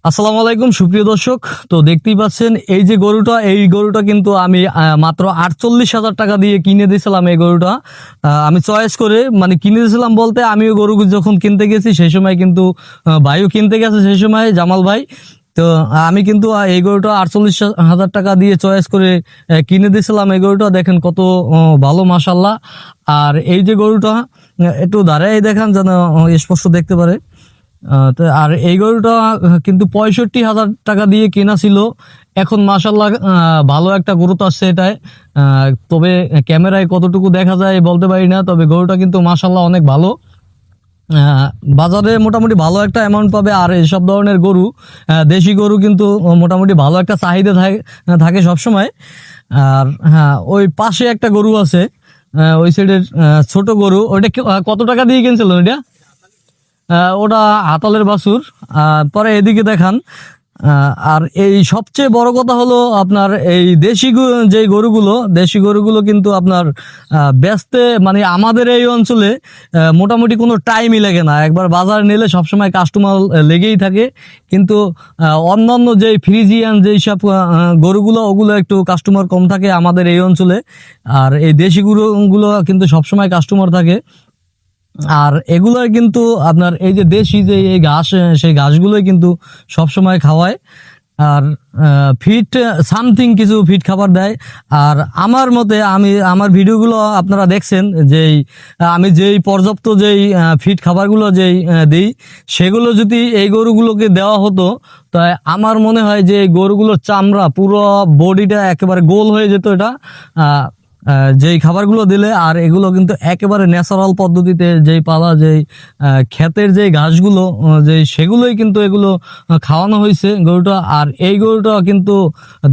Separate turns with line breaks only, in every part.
আসসালামু আলাইকুম সুপ্রিয় দর্শক। তো দেখতেই পাচ্ছেন এই গরুটা কিন্তু আমি মাত্র 48,000 টাকা দিয়ে কিনে দিয়েছিলাম। এই গরুটা আমি চয়েস করে মানে কিনে দিয়েছিলাম বলতে, আমিও গরু যখন কিনতে গেছি সেই সময় কিন্তু ভাইও কিনতে গেছে সেই সময়, জামাল ভাই। তো আমি কিন্তু এই গরুটা 48,000 টাকা দিয়ে চয়েস করে কিনে দিয়েছিলাম। এই গরুটা দেখেন কত ভালো, মাশাল্লাহ। আর এই যে গরুটা একটু দাঁড়াই দেখান যেন স্পষ্ট দেখতে পারে। তো আর এই গরুটা কিন্তু 65,000 টাকা দিয়ে কেনা ছিল। এখন মাশাল্লাহ ভালো একটা গ্রোথ আসছে এটায়। তবে ক্যামেরায় কতটুকু দেখা যায় বলতে পারি না, তবে গরুটা কিন্তু মাশাল্লাহ অনেক ভালো। আহ, বাজারে মোটামুটি ভালো একটা অ্যামাউন্ট পাবে। আর এইসব ধরনের গরু, দেশি গরু কিন্তু মোটামুটি ভালো একটা চাহিদা থাকে সবসময়। আর হ্যাঁ, ওই পাশে একটা গরু আছে, ওই সাইডের ছোট গরু, ওইটা কত টাকা দিয়ে কিনছিল ওইটা? ওটা হাতলের বাছুর। পরে এদিকে দেখান। আর এই সবচেয়ে বড় কথা হলো আপনার এই দেশি গরুগুলো কিন্তু আপনার বেচতে মানে আমাদের এই অঞ্চলে মোটামুটি কোনো টাইমই লাগে না। একবার বাজার নিলে সবসময় কাস্টমার লেগেই থাকে। কিন্তু অন্যান্য যেই ফ্রিজিয়ান যেই সব গরুগুলো, ওগুলো একটু কাস্টমার কম থাকে আমাদের এই অঞ্চলে। আর এই দেশি গরুগুলো কিন্তু সবসময় কাস্টমার থাকে। আর এগুলোর কিন্তু আপনার এই যে দেশি যে এই ঘাস, সেই ঘাসগুলোই কিন্তু সবসময় খাওয়ায়। আর ফিট সামথিং কিছু ফিট খাবার দেয়। আর আমার মতে, আমার ভিডিওগুলো আপনারা দেখছেন, আমি যেই পর্যাপ্ত যেই ফিট খাবারগুলো যেই দিই, সেগুলো যদি এই গরুগুলোকে দেওয়া হতো, তাই আমার মনে হয় যে এই গরুগুলোর চামড়া পুরো বডিটা একেবারে গোল হয়ে যেত। এটা যেই খাবারগুলো দিলে, আর এগুলো কিন্তু একেবারে ন্যাচারাল পদ্ধতিতে যেই পালা, যেই ক্ষেতের যেই ঘাসগুলো সেগুলোই কিন্তু এগুলো খাওয়ানো হয়েছে গরুটা। আর এই গরুটা কিন্তু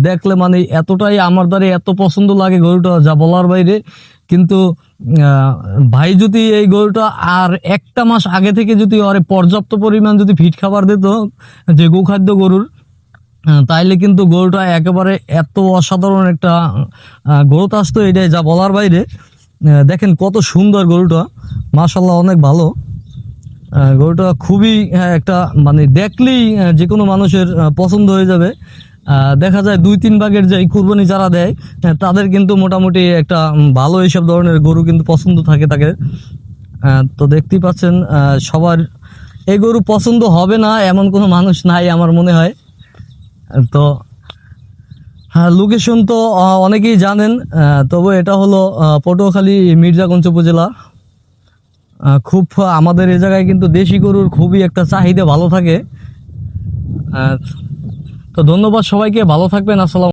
দেখলে মানে এতটাই আমার দ্বারা এত পছন্দ লাগে গরুটা, যা বলার বাইরে। কিন্তু ভাই যদি এই গরুটা আর একটা মাস আগে থেকে যদি ওরে পর্যাপ্ত পরিমাণ যদি ফিট খাবার দিত, যে গোখাদ্য গরুর, তাইলে কিন্তু গরুটা একেবারে এত অসাধারণ একটা গ্রোথ আসতো, এটাই যা বলার বাইরে। দেখেন কত সুন্দর গরুটা, মাশাল্লাহ অনেক ভালো। গরুটা খুবই একটা মানে দেখলেই যে কোনো মানুষের পছন্দ হয়ে যাবে। দেখা যায় 2-3 ভাগের যে কুরবানি যারা দেয়, তাদের কিন্তু মোটামুটি একটা ভালো এইসব ধরনের গরু কিন্তু পছন্দ থাকে তাকে। তো দেখতেই পাচ্ছেন, সবার এই গরু পছন্দ হবে না এমন কোনো মানুষ নাই আমার মনে হয়। তো হ্যাঁ, লোকেশন তো অনেকেই জানেন। তবে এটা হলো পটুয়াখালী মির্জাগঞ্জ উপজেলা। খুব আমাদের এই জায়গায় কিন্তু দেশি গরুর খুবই একটা চাহিদা ভালো থাকে। তো ধন্যবাদ সবাইকে, ভালো থাকবেন। আসসালাম।